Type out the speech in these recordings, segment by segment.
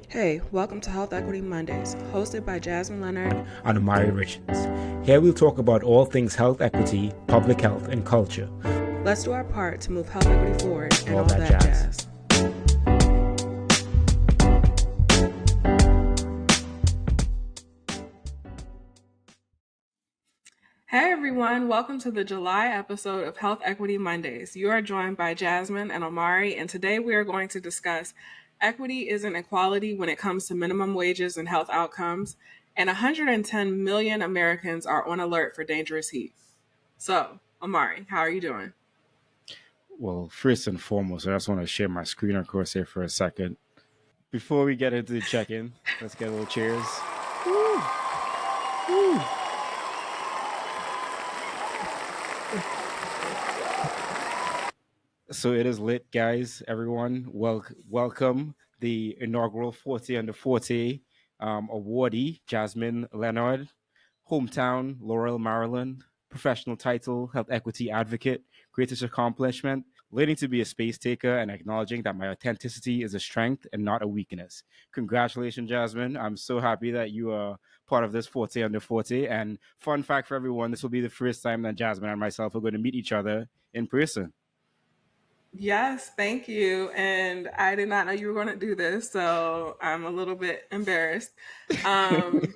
Hey, welcome to Health Equity Mondays, hosted by Jasmine Leonard and Omari Richins. Here we'll talk about all things health equity, public health, and culture. Let's do our part to move health equity forward and all that jazz. Hey everyone, welcome to the July episode of Health Equity Mondays. You are joined by Jasmine and Omari, and today we are going to discuss equity isn't equality when it comes to minimum wages and health outcomes, and 110 million Americans are on alert for dangerous heat. So, Omari, how are you doing? Well, first and foremost, I just want to share my screen across here for a second. Before we get into the check-in, let's get a little cheers. Woo! Woo! So it is lit, guys. Everyone, welcome the inaugural 40 under 40 awardee, Jasmine Leonard, hometown, Laurel, Maryland, professional title, health equity advocate, greatest accomplishment, learning to be a space taker and acknowledging that my authenticity is a strength and not a weakness. Congratulations, Jasmine. I'm so happy that you are part of this 40 under 40. And fun fact for everyone, this will be the first time that Jasmine and myself are going to meet each other in person. Yes, thank you. And I did not know you were going to do this, so I'm a little bit embarrassed. But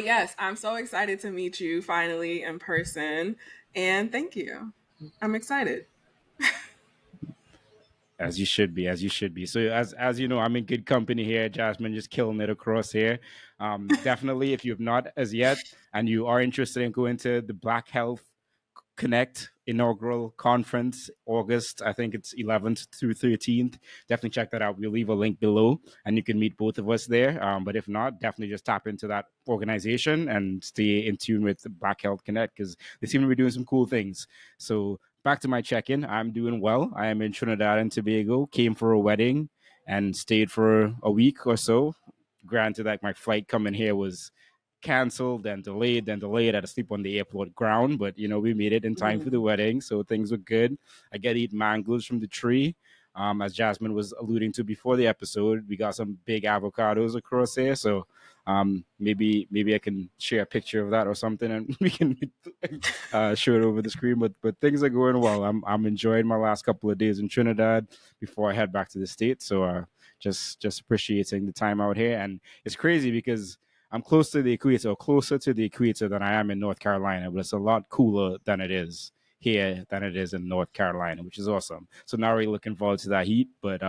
yes, I'm so excited to meet you finally in person. And thank you. I'm excited. As you should be, as you should be. So as you know, I'm in good company here. Jasmine just killing it across here. Definitely, if you have not as yet, and you are interested in going to the Black Health Connect inaugural conference, August, I think it's 11th through 13th. Definitely check that out. We'll leave a link below and you can meet both of us there. But if not, definitely just tap into that organization and stay in tune with Black Health Connect because they seem to be doing some cool things. So back to my check-in. I'm doing well. I am in Trinidad and Tobago, came for a wedding and stayed for a week or so. Granted, like my flight coming here was canceled, then delayed, then delayed. I had to sleep on the airport ground, but we made it in time for the wedding, so things were good. I get to eat mangoes from the tree. As Jasmine was alluding to before the episode, we got some big avocados across here, so maybe I can share a picture of that or something, and we can show it over the screen. But things are going well. I'm enjoying my last couple of days in Trinidad before I head back to the States. So just appreciating the time out here, and it's crazy because I'm close to the equator, closer to the equator than I am in North Carolina, but it's a lot cooler than it is here than it is in North Carolina, which is awesome. So now we're looking forward to that heat, but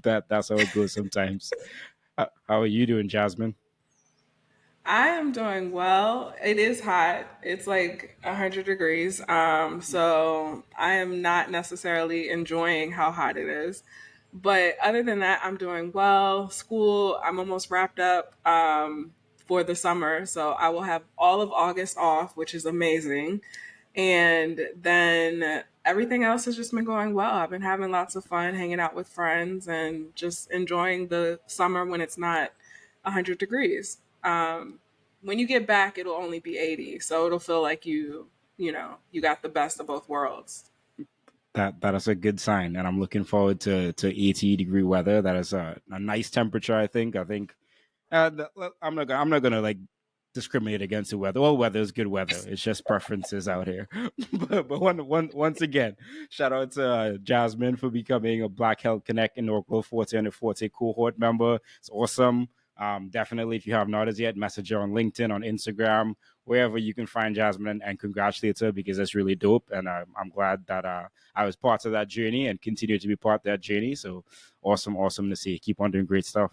that's how it goes sometimes. How are you doing, Jasmine? I am doing well. It is hot. It's like 100 degrees. So I am not necessarily enjoying how hot it is. But other than that, I'm doing well. School, I'm almost wrapped up for the summer. So I will have all of August off, which is amazing. And then everything else has just been going well. I've been having lots of fun hanging out with friends and just enjoying the summer when it's not 100 degrees. When you get back, it'll only be 80. So it'll feel like you got the best of both worlds. That is a good sign, and I'm looking forward to 80-degree weather. That is a nice temperature. I think I'm not gonna like discriminate against the weather. All weather is good weather. It's just preferences out here. but once again, shout out to Jasmine for becoming a Black Health Connect inaugural 40 under 40 cohort member. It's awesome. Definitely, if you have not as yet, message her on LinkedIn, on Instagram, wherever you can find Jasmine and congratulate her because that's really dope. And I'm glad that I was part of that journey and continue to be part of that journey. So awesome to see. Keep on doing great stuff.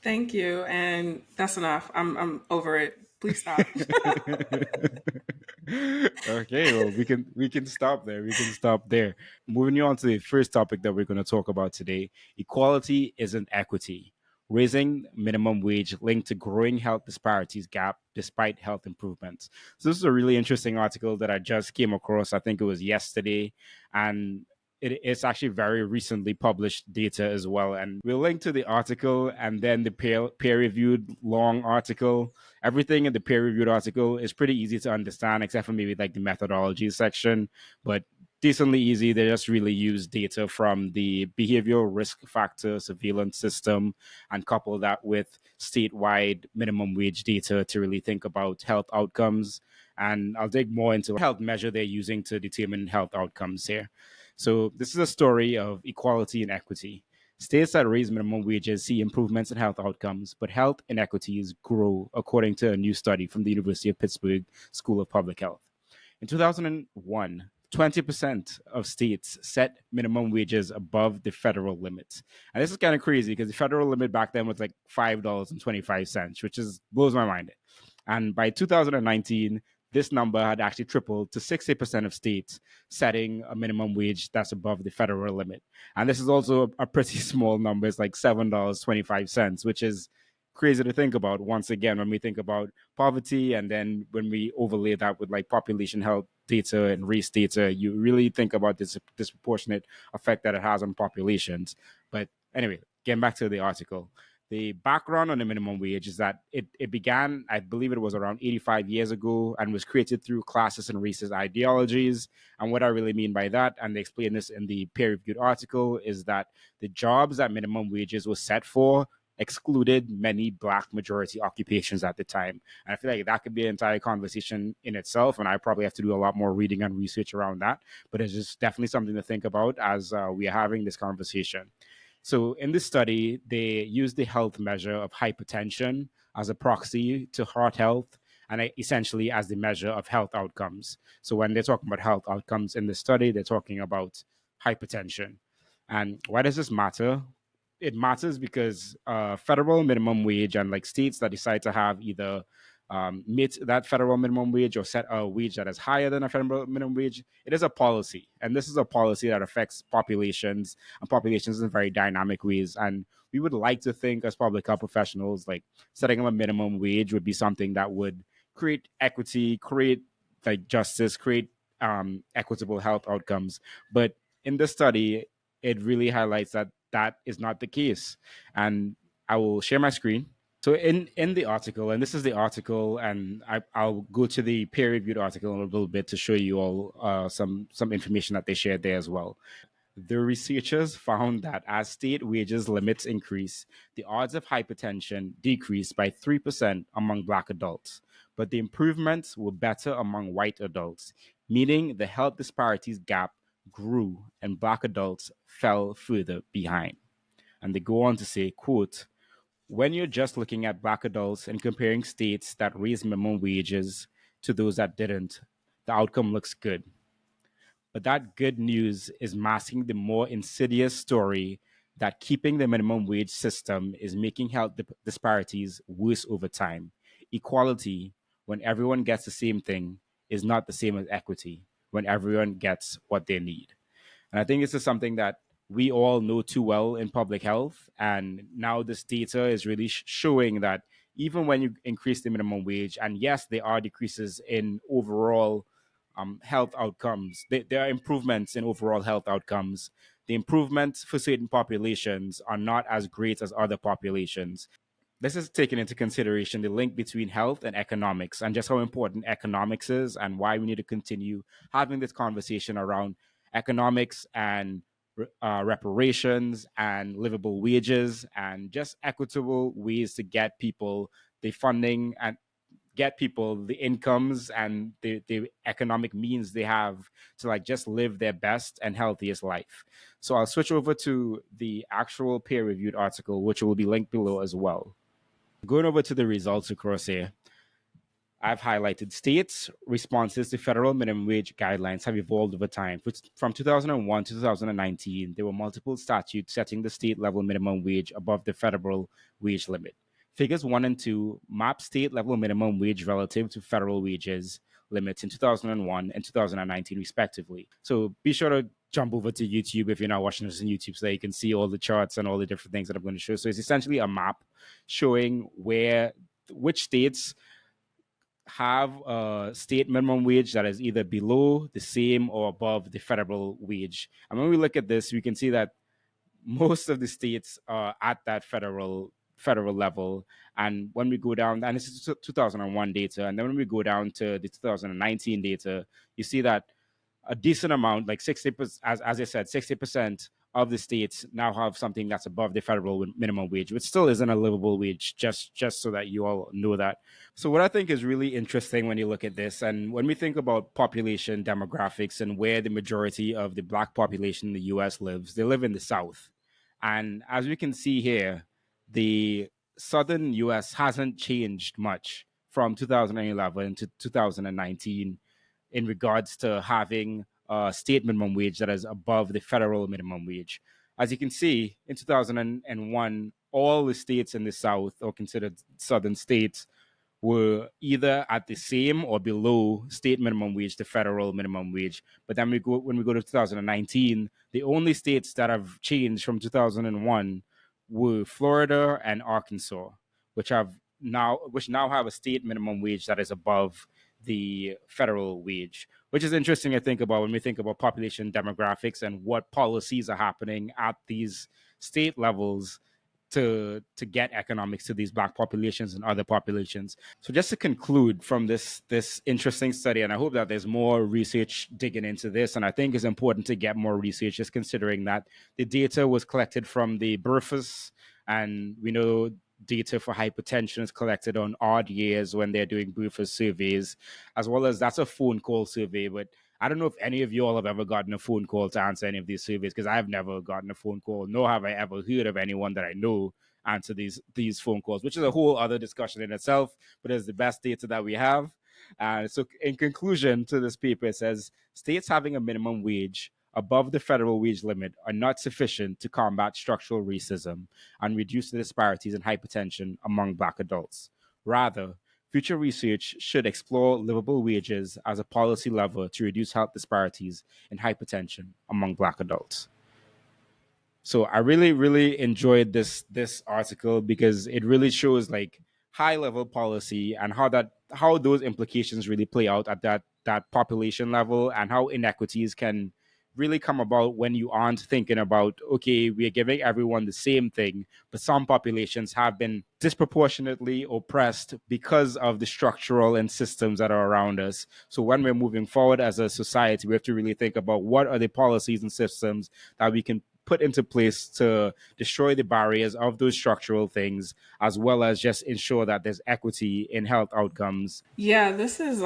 Thank you. And that's enough. I'm over it. Please stop. Okay, well we can stop there. We can stop there. Moving on to the first topic that we're going to talk about today: equality isn't equity. Raising minimum wage linked to growing health disparities gap despite health improvements. So this is a really interesting article that I just came across. I think it was yesterday, and it's actually very recently published data as well. And we'll link to the article and then the peer reviewed long article. Everything in the peer reviewed article is pretty easy to understand, except for maybe like the methodology section. But decently easy. They just really use data from the behavioral risk factor surveillance system and couple that with statewide minimum wage data to really think about health outcomes. And I'll dig more into health measure they're using to determine health outcomes here. So this is a story of equality and equity. States that raise minimum wages see improvements in health outcomes, but health inequities grow, according to a new study from the University of Pittsburgh School of Public Health. In 2001, 20% of states set minimum wages above the federal limit. And this is kind of crazy because the federal limit back then was like $5.25, which is blows my mind. And by 2019, this number had actually tripled to 60% of states setting a minimum wage that's above the federal limit. And this is also a pretty small number. It's like $7.25, which is crazy to think about once again when we think about poverty and then when we overlay that with like population health data and race data, you really think about this disproportionate effect that it has on populations. But anyway, getting back to the article, the background on the minimum wage is that it began, I believe it was around 85 years ago, and was created through classist and racist ideologies. And what I really mean by that, and they explain this in the peer-reviewed article, is that the jobs that minimum wages was set for excluded many black majority occupations at the time. And I feel like that could be an entire conversation in itself. And I probably have to do a lot more reading and research around that. But it's just definitely something to think about as we are having this conversation. So in this study, they used the health measure of hypertension as a proxy to heart health and essentially as the measure of health outcomes. So when they're talking about health outcomes in the study, they're talking about hypertension. And why does this matter? It matters because federal minimum wage and like states that decide to have either meet that federal minimum wage or set a wage that is higher than a federal minimum wage, it is a policy. And this is a policy that affects populations and populations in very dynamic ways. And we would like to think as public health professionals, like setting up a minimum wage would be something that would create equity, create like justice, create equitable health outcomes. But in this study, it really highlights that that is not the case. And I will share my screen. So in the article, and this is the article, and I'll go to the peer reviewed article in a little bit to show you all some information that they shared there as well. The researchers found that as state wages limits increase, the odds of hypertension decreased by 3% among Black adults, but the improvements were better among white adults, meaning the health disparities gap grew and Black adults fell further behind. And they go on to say, quote, when you're just looking at Black adults and comparing states that raised minimum wages to those that didn't, the outcome looks good. But that good news is masking the more insidious story that keeping the minimum wage system is making health disparities worse over time. Equality, when everyone gets the same thing, is not the same as equity, when everyone gets what they need. And I think this is something that we all know too well in public health. And now this data is really showing that even when you increase the minimum wage, and yes, there are decreases in overall health outcomes, there are improvements in overall health outcomes. The improvements for certain populations are not as great as other populations. This is taking into consideration the link between health and economics and just how important economics is and why we need to continue having this conversation around economics and reparations and livable wages and just equitable ways to get people the funding and get people the incomes and the economic means they have to like just live their best and healthiest life. So I'll switch over to the actual peer reviewed article, which will be linked below as well. Going over to the results across here, I've highlighted states' responses to federal minimum wage guidelines have evolved over time. From 2001 to 2019, there were multiple statutes setting the state level minimum wage above the federal wage limit. Figures 1 and 2 map state level minimum wage relative to federal wages limits in 2001 and 2019, respectively. So be sure to jump over to YouTube if you're not watching this on YouTube so that you can see all the charts and all the different things that I'm going to show. So it's essentially a map showing which states have a state minimum wage that is either below, the same, or above the federal wage. And when we look at this, we can see that most of the states are at that federal level. And when we go down, and this is 2001 data, and then when we go down to the 2019 data, you see that a decent amount, like 60%, as I said, 60% of the states now have something that's above the federal minimum wage, which still isn't a livable wage, just so that you all know that. So what I think is really interesting when you look at this, and when we think about population demographics and where the majority of the black population in the US lives, they live in the South. And as we can see here, the southern US hasn't changed much from 2011 to 2019 in regards to having a state minimum wage that is above the federal minimum wage. As you can see, in 2001, all the states in the South, or considered southern states, were either at the same or below state minimum wage to federal minimum wage. But then when we go to 2019, the only states that have changed from 2001 were Florida and Arkansas, which now have a state minimum wage that is above the federal wage, which is interesting to think about when we think about population demographics and what policies are happening at these state levels to get economics to these black populations and other populations. So just to conclude from this interesting study, and I hope that there's more research digging into this, and I think it's important to get more research, just considering that the data was collected from the birthers, and we know data for hypertension is collected on odd years when they're doing birthers surveys, as well as that's a phone call survey. But I don't know if any of you all have ever gotten a phone call to answer any of these surveys, because I've never gotten a phone call, nor have I ever heard of anyone that I know answer these phone calls, which is a whole other discussion in itself, but it's the best data that we have. So in conclusion to this paper, it says states having a minimum wage above the federal wage limit are not sufficient to combat structural racism and reduce the disparities in hypertension among black adults. Rather, future research should explore livable wages as a policy lever to reduce health disparities in hypertension among black adults. So I really, really enjoyed this article because it really shows like high level policy and how those implications really play out at that population level, and how inequities can really come about when you aren't thinking about, okay, we are giving everyone the same thing, but some populations have been disproportionately oppressed because of the structural and systems that are around us. So when we're moving forward as a society, we have to really think about what are the policies and systems that we can put into place to destroy the barriers of those structural things, as well as just ensure that there's equity in health outcomes. Yeah, this is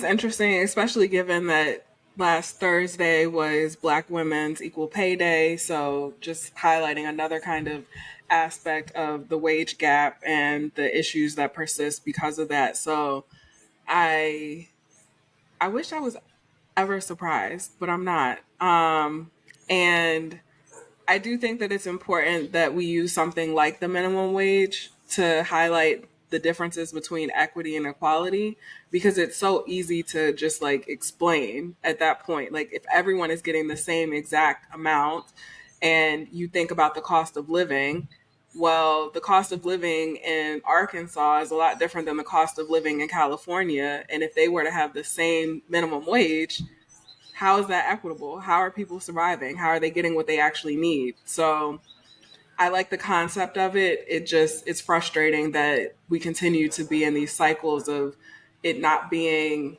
interesting, especially given that last Thursday was Black Women's Equal Pay Day. So just highlighting another kind of aspect of the wage gap and the issues that persist because of that. So I I wish I was ever surprised, but I'm not. And I do think that it's important that we use something like the minimum wage to highlight the differences between equity and equality, because it's so easy to just like explain at that point. Like if everyone is getting the same exact amount and you think about the cost of living, well, the cost of living in Arkansas is a lot different than the cost of living in California. And if they were to have the same minimum wage, how is that equitable? How are people surviving? How are they getting what they actually need? So I like the concept of it. It's frustrating that we continue to be in these cycles of it not being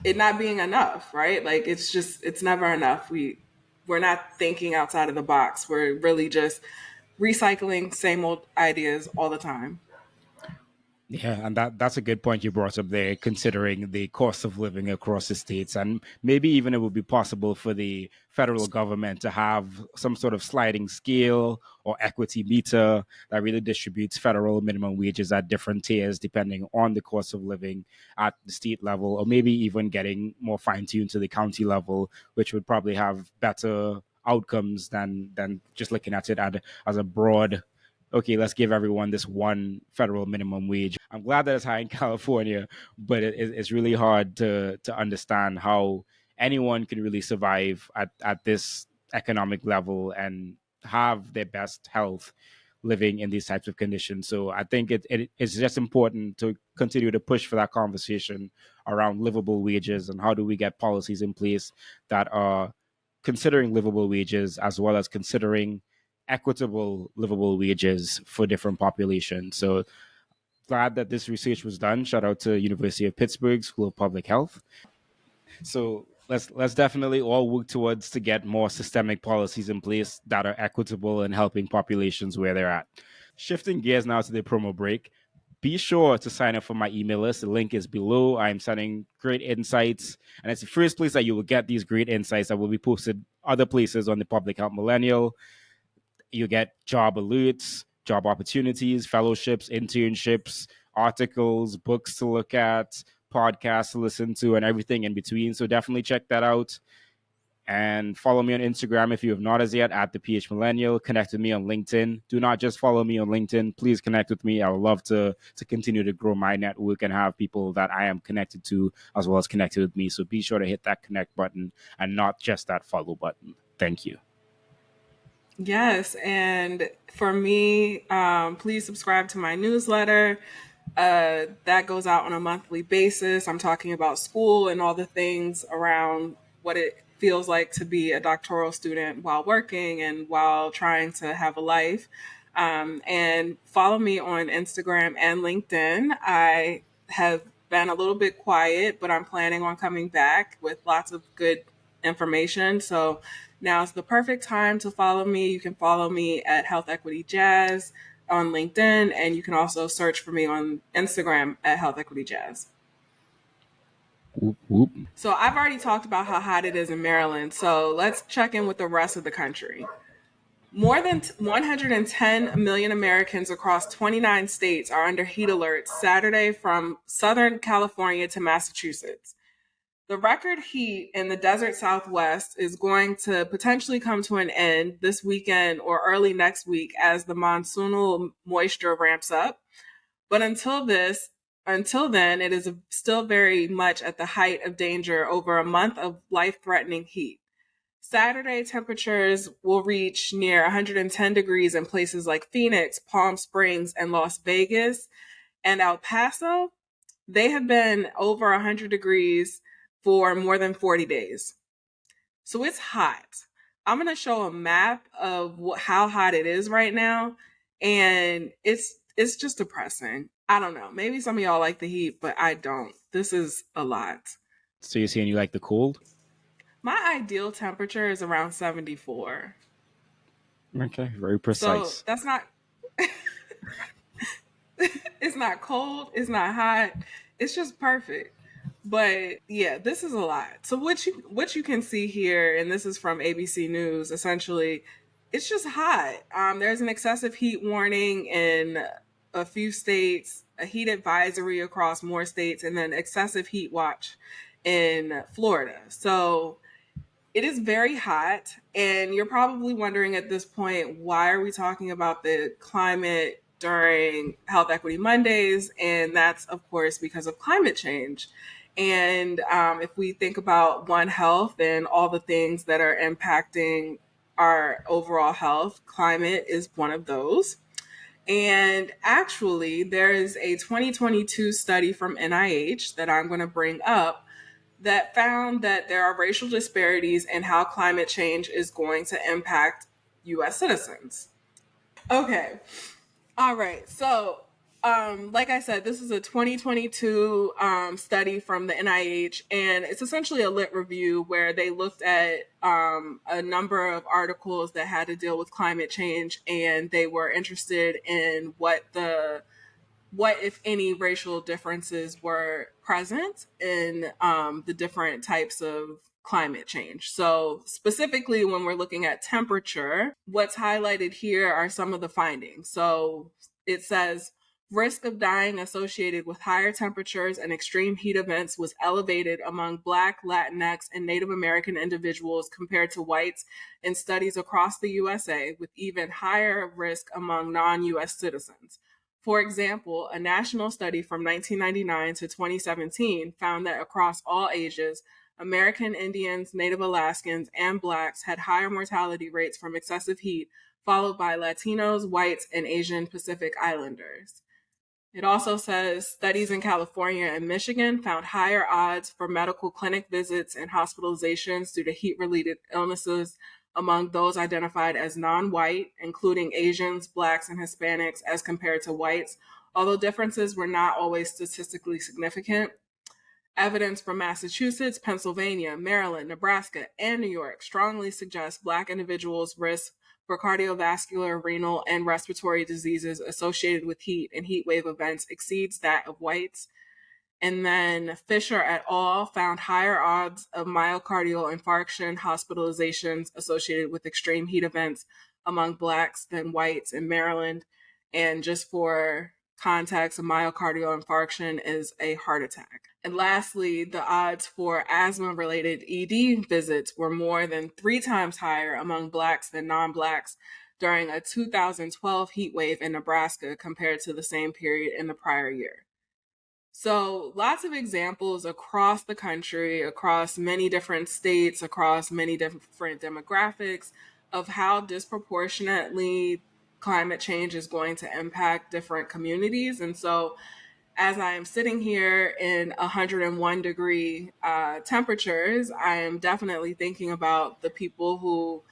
it not being enough, right? Like it's never enough. We're not thinking outside of the box. We're really just recycling same old ideas all the time. Yeah, and that's a good point you brought up there, considering the cost of living across the states. And maybe even it would be possible for the federal government to have some sort of sliding scale or equity meter that really distributes federal minimum wages at different tiers depending on the cost of living at the state level, or maybe even getting more fine-tuned to the county level, which would probably have better outcomes than just looking at it as a broad, okay, let's give everyone this one federal minimum wage. I'm glad that it's high in California, but it's really hard to understand how anyone can really survive at this economic level and have their best health living in these types of conditions. So I think it's just important to continue to push for that conversation around livable wages and how do we get policies in place that are considering livable wages as well as considering equitable livable wages for different populations. So glad that this research was done. Shout out to University of Pittsburgh School of Public Health. So let's definitely all work towards to get more systemic policies in place that are equitable and helping populations where they're at. Shifting gears now to the promo break. Be sure to sign up for my email list. The link is below. I'm sending great insights, and it's the first place that you will get these great insights that will be posted other places on the Public Health Millennial. You get job alerts, job opportunities, fellowships, internships, articles, books to look at, podcasts to listen to, and everything in between. So definitely check that out. And follow me on Instagram if you have not as yet at the PH Millennial. Connect with me on LinkedIn. Do not just follow me on LinkedIn. Please connect with me. I would love to continue to grow my network and have people that I am connected to as well as connected with me. So be sure to hit that connect button and not just that follow button. Thank you. Yes, and for me, please subscribe to my newsletter. That goes out on a monthly basis. I'm talking about school and all the things around what it feels like to be a doctoral student while working and while trying to have a life. And follow me on Instagram and LinkedIn. I have been a little bit quiet, but I'm planning on coming back with lots of good information. So now's the perfect time to follow me. You can follow me at Health Equity Jazz on LinkedIn, and you can also search for me on Instagram at Health Equity Jazz. Whoop, whoop. So I've already talked about how hot it is in Maryland. So let's check in with the rest of the country. More than 110 million Americans across 29 states are under heat alerts Saturday from Southern California to Massachusetts. The record heat in the desert Southwest is going to potentially come to an end this weekend or early next week as the monsoonal moisture ramps up. But until then, it is still very much at the height of danger over a month of life-threatening heat. Saturday temperatures will reach near 110 degrees in places like Phoenix, Palm Springs, and Las Vegas. And El Paso, they have been over 100 degrees for more than 40 days. So it's hot. I'm going to show a map of how hot it is right now, and it's just depressing. I don't know. Maybe some of y'all like the heat, but I don't. This is a lot. So you're saying you like the cold? My ideal temperature is around 74. Okay, very So precise. that's not it's not cold, it's not hot. It's just perfect. But yeah, this is a lot. So what you can see here, and this is from ABC News, essentially, it's just hot. There's an excessive heat warning in a few states, a heat advisory across more states, and then excessive heat watch in Florida. So it is very hot, and you're probably wondering at this point, why are we talking about the climate during Health Equity Mondays? And that's, of course, because of climate change. And if we think about One Health and all the things that are impacting our overall health, climate is one of those. And actually, there is a 2022 study from NIH that I'm going to bring up that found that there are racial disparities in how climate change is going to impact US citizens. Okay. All right. So, like I said, this is a 2022 study from the NIH, and it's essentially a lit review where they looked at a number of articles that had to deal with climate change, and they were interested in what, if any, racial differences were present in the different types of climate change. So, specifically, when we're looking at temperature, what's highlighted here are some of the findings. So, it says risk of dying associated with higher temperatures and extreme heat events was elevated among Black, Latinx, and Native American individuals compared to whites in studies across the USA, with even higher risk among non US citizens. For example, a national study from 1999 to 2017 found that across all ages, American Indians, Native Alaskans, and Blacks had higher mortality rates from excessive heat, followed by Latinos, whites, and Asian Pacific Islanders. It also says studies in California and Michigan found higher odds for medical clinic visits and hospitalizations due to heat-related illnesses among those identified as non-white, including Asians, Blacks, and Hispanics, as compared to whites, although differences were not always statistically significant. Evidence from Massachusetts, Pennsylvania, Maryland, Nebraska, and New York strongly suggests Black individuals' risk for cardiovascular, renal, and respiratory diseases associated with heat and heat wave events exceeds that of whites. And then Fisher et al. Found higher odds of myocardial infarction hospitalizations associated with extreme heat events among Blacks than whites in Maryland. And just for context, a myocardial infarction is a heart attack. And lastly, the odds for asthma related ED visits were more than 3 times higher among Blacks than non Blacks during a 2012 heat wave in Nebraska compared to the same period in the prior year. So, lots of examples across the country, across many different states, across many different demographics of how disproportionately climate change is going to impact different communities. And so, as I am sitting here in 101-degree temperatures, I am definitely thinking about the people who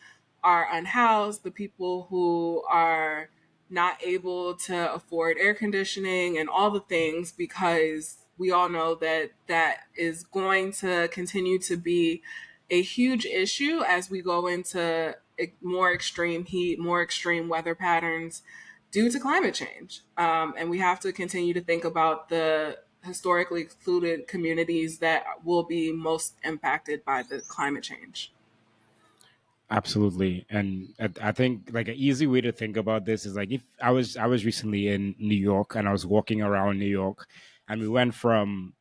are unhoused, the people who are not able to afford air conditioning and all the things, because we all know that that is going to continue to be a huge issue as we go into more extreme heat, more extreme weather patterns due to climate change. And we have to continue to think about the historically excluded communities that will be most impacted by the climate change. Absolutely, and I think like an easy way to think about this is like if I was recently in New York and I was walking around New York, and we went from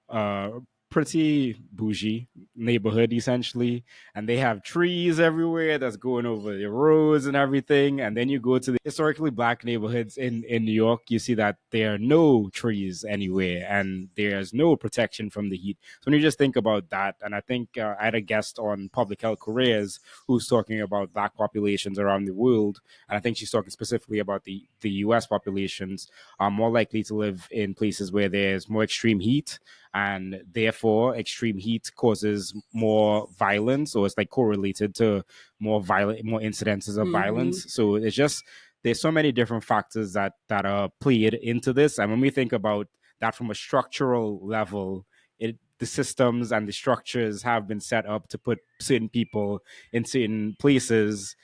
pretty bougie neighborhood essentially, and they have trees everywhere that's going over the roads and everything, and then you go to the historically Black neighborhoods in New York, you see that there are no trees anywhere and there's no protection from the heat. So when you just think about that, and I think I had a guest on Public Health Careers who's talking about Black populations around the world, and I think she's talking specifically about the U.S. populations are more likely to live in places where there's more extreme heat, and therefore extreme heat causes more violence, or it's like correlated to more incidences of Mm-hmm. violence. So it's just there's so many different factors that are played into this, and when we think about that from a structural level, the systems and the structures have been set up to put certain people in certain places,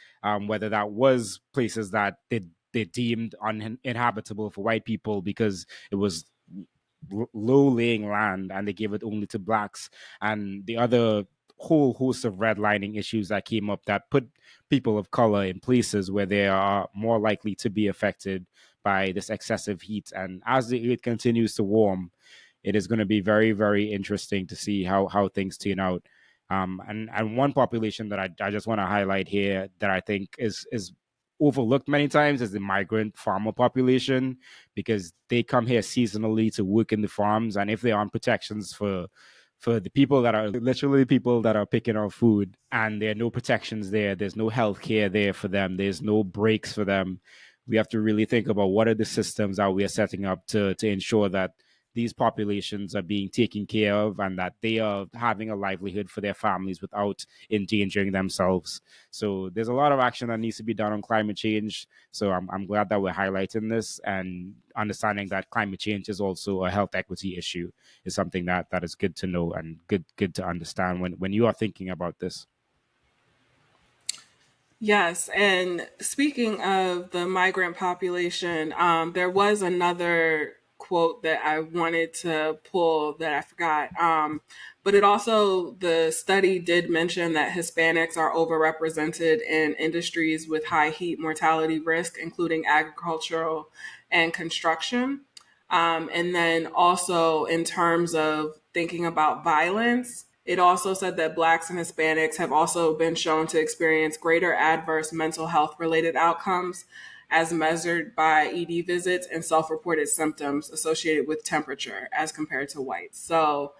whether that was places that they deemed uninhabitable for white people because it was low laying land and they gave it only to blacks, and the other whole host of redlining issues that came up that put people of color in places where they are more likely to be affected by this excessive heat. And as the earth continues to warm, it is going to be very, very interesting to see how things turn out. And one population that I just want to highlight here that I think is overlooked many times is the migrant farmer population, because they come here seasonally to work in the farms, and if there aren't protections for the people that are literally people that are picking our food, and there are no protections there, there's no health care there for them, there's no breaks for them, we have to really think about what are the systems that we are setting up to ensure that these populations are being taken care of and that they are having a livelihood for their families without endangering themselves. So there's a lot of action that needs to be done on climate change. So I'm glad that we're highlighting this, and understanding that climate change is also a health equity issue is something that is good to know and good to understand when you are thinking about this. Yes, and speaking of the migrant population, there was another quote that I wanted to pull that I forgot. But it also, the study did mention that Hispanics are overrepresented in industries with high heat mortality risk, including agricultural and construction. And then also in terms of thinking about violence, it also said that Blacks and Hispanics have also been shown to experience greater adverse mental health related outcomes as measured by ED visits and self reported symptoms associated with temperature as compared to whites. So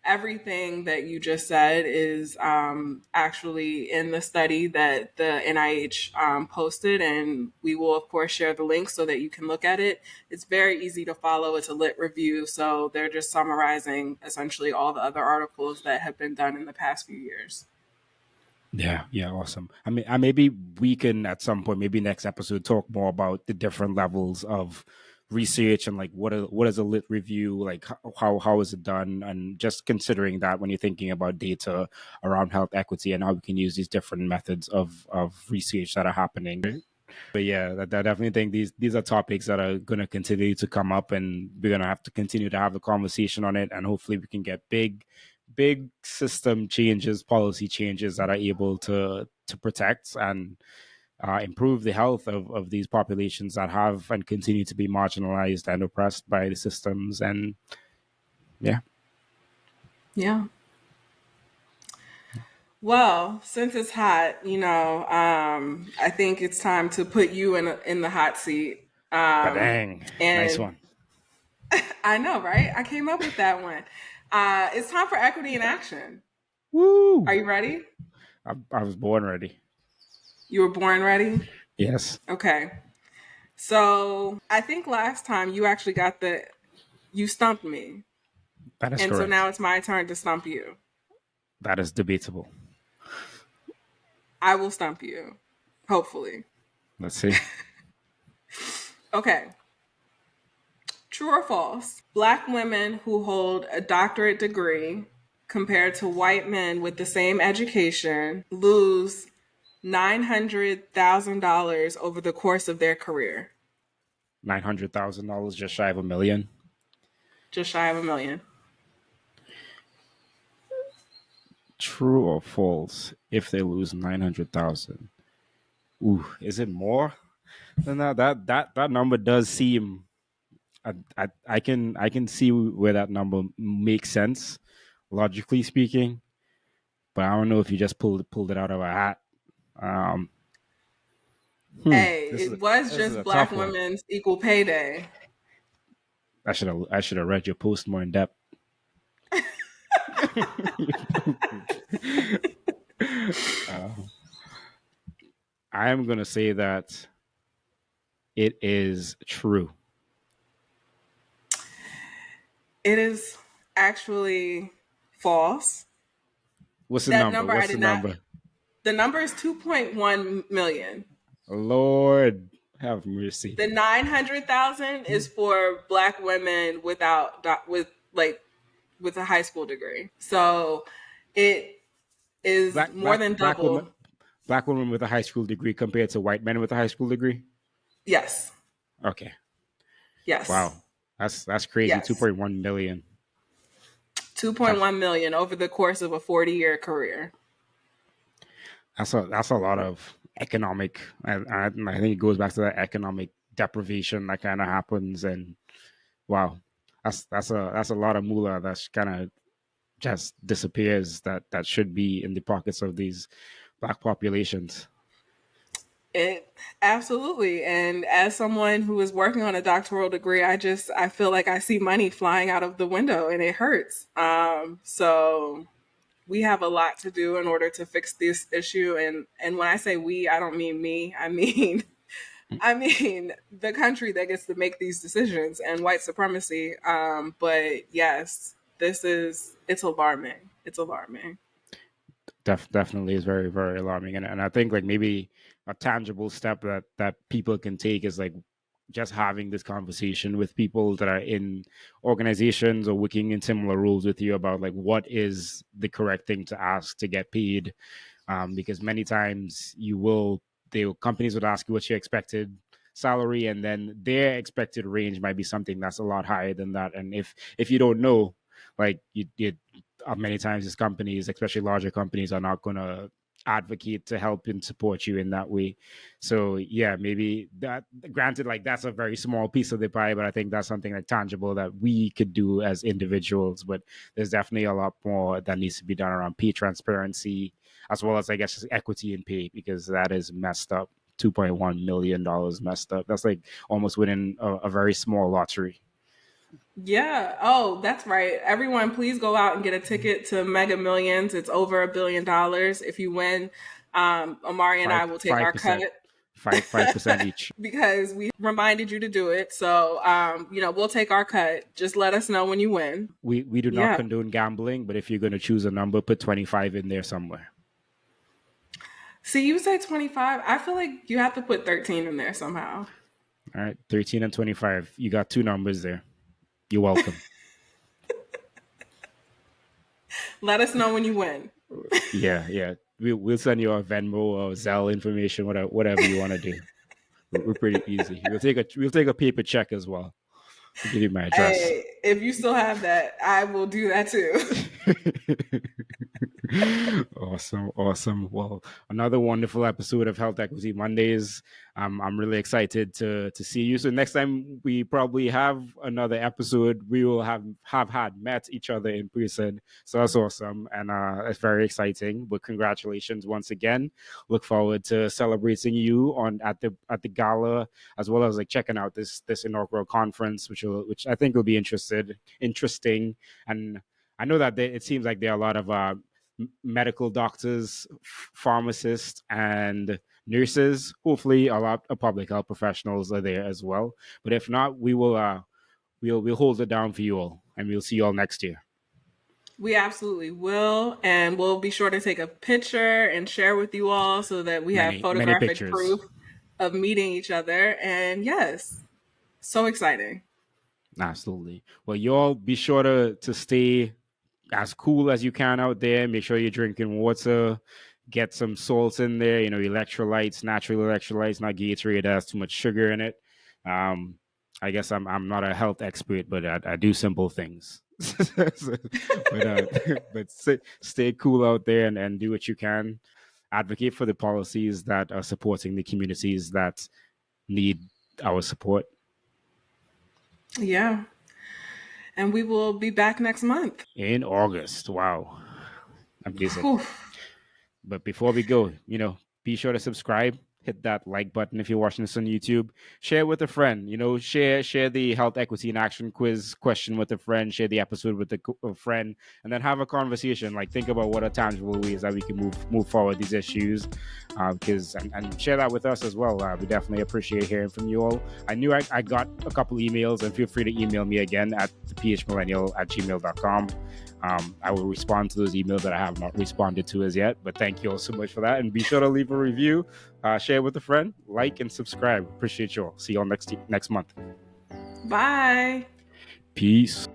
everything that you just said is actually in the study that the NIH posted, and we will, of course, share the link so that you can look at it. It's very easy to follow. It's a lit review, so they're just summarizing essentially all the other articles that have been done in the past few years. Yeah, yeah, awesome. I mean, maybe we can at some point, maybe next episode, talk more about the different levels of research and like what is a lit review, like how is it done, and just considering that when you're thinking about data around health equity and how we can use these different methods of research that are happening. But yeah, I definitely think these are topics that are going to continue to come up, and we're going to have to continue to have the conversation on it, and hopefully we can get big system changes, policy changes that are able to protect and improve the health of these populations that have and continue to be marginalized and oppressed by the systems. And yeah. Yeah. Well, since it's hot, I think it's time to put you in the hot seat. But dang, nice And one. I know, right? I came up with that one. It's time for equity in action. Woo! Are you ready? I was born ready. You were born ready? Yes, Okay. So I think last time you stumped me. that is And so correct. now it's my turn to stump you. That is debatable. I will stump you, hopefully. Let's see. Okay. True or false? Black women who hold a doctorate degree compared to white men with the same education lose $900,000 over the course of their career. $900,000, just shy of $1 million. Just shy of $1 million. True or false? If they lose 900,000, ooh, is it more than that? That number does seem. I can see where that number makes sense, logically speaking, but I don't know if you just pulled it out of a hat. Um, Hey, this is it was this is just a Black tough one. women's equal pay day. I should have read your post more in depth. uh, I am gonna say that it is true. It is actually false. What's the That number? number I What's the did not. number? The number is 2.1 million. Lord have mercy. The 900,000 is for Black women with a high school degree. So it is Black more black than black woman double. black woman with a high school degree compared to white men with a high school degree. Yes. Okay. Yes. Wow. That's crazy. Yes. 2.1 million. That's 2.1 million over the course of a 40-year career. that's a lot of economic. I think it goes back to that economic deprivation that kind of happens, and wow, that's a lot of moolah that's kind of just disappears that should be in the pockets of these black populations. It absolutely. And as someone who is working on a doctoral degree, I feel like I see money flying out of the window and it hurts. So we have a lot to do in order to fix this issue. And when I say we, I don't mean me. I mean the country that gets to make these decisions and white supremacy. But yes, it's alarming. It's alarming. Definitely is very very alarming, and I think like maybe a tangible step that people can take is like just having this conversation with people that are in organizations or working in similar roles with you about like what is the correct thing to ask to get paid, because many times companies would ask you what's your expected salary, and then their expected range might be something that's a lot higher than that, and if you don't know, like many times these companies, especially larger companies, are not going to advocate to help and support you in that way. So yeah, maybe that, granted, like that's a very small piece of the pie, but I think that's something like tangible that we could do as individuals. But there's definitely a lot more that needs to be done around pay transparency, as well as I guess just equity in pay, because that is messed up. $2.1 million messed up. That's like almost winning a very small lottery. Yeah. Oh, that's right. Everyone, please go out and get a ticket to Mega Millions. It's over $1 billion. If you win, Omari and I Five will take five our cut percent, 5% each. because we reminded you to do it. So, we'll take our cut. Just let us know when you win. We do not Yeah. condone gambling, but if you're going to choose a number, put 25 in there somewhere. See, you say 25. I feel like you have to put 13 in there somehow. All right, 13 and 25. You got two numbers there. You're welcome. Let us know when you win. Yeah, yeah. We'll send you our Venmo or Zelle information, whatever you want to do. We're pretty easy. We'll take a paper check as well. I'll give you my address. Hey, if you still have that, I will do that too. Awesome, awesome. Well, another wonderful episode of Health Equity Mondays. I'm really excited to see you. So next time we probably have another episode, we will have had met each other in person. So that's awesome, and it's very exciting. But congratulations once again. Look forward to celebrating you on at the gala, as well as like checking out this inaugural conference, which I think will be interesting. And I know that it seems like there are a lot of medical doctors, pharmacists, and nurses. Hopefully, a lot of public health professionals are there as well. But if not, we'll hold it down for you all, and we'll see you all next year. We absolutely will, and we'll be sure to take a picture and share with you all so that we have Many photographic pictures. proof of meeting each other. And yes, so exciting. Absolutely. Well, you all be sure to stay as cool as you can out there. Make sure you're drinking water. Get some salts in there. Electrolytes, natural electrolytes, not Gatorade that has too much sugar in it. Um, I guess I'm not a health expert, but I do simple things. but but stay cool out there and do what you can. Advocate for the policies that are supporting the communities that need our support. Yeah. And we will be back next month. In August. Wow. I'm busy. Whew. But before we go, be sure to subscribe, hit that like button if you're watching this on YouTube. Share with a friend. Share the health equity in action quiz question with a friend. Share the episode with a friend, and then have a conversation. Like think about what are tangible ways that we can move forward these issues, because and share that with us as well. We definitely appreciate hearing from you all. I knew I got a couple emails, and feel free to email me again at thephmillennial@gmail.com. I will respond to those emails that I have not responded to as yet. But thank you all so much for that. And be sure to leave a review, share with a friend, like, and subscribe. Appreciate you all. See you all next month. Bye. Peace.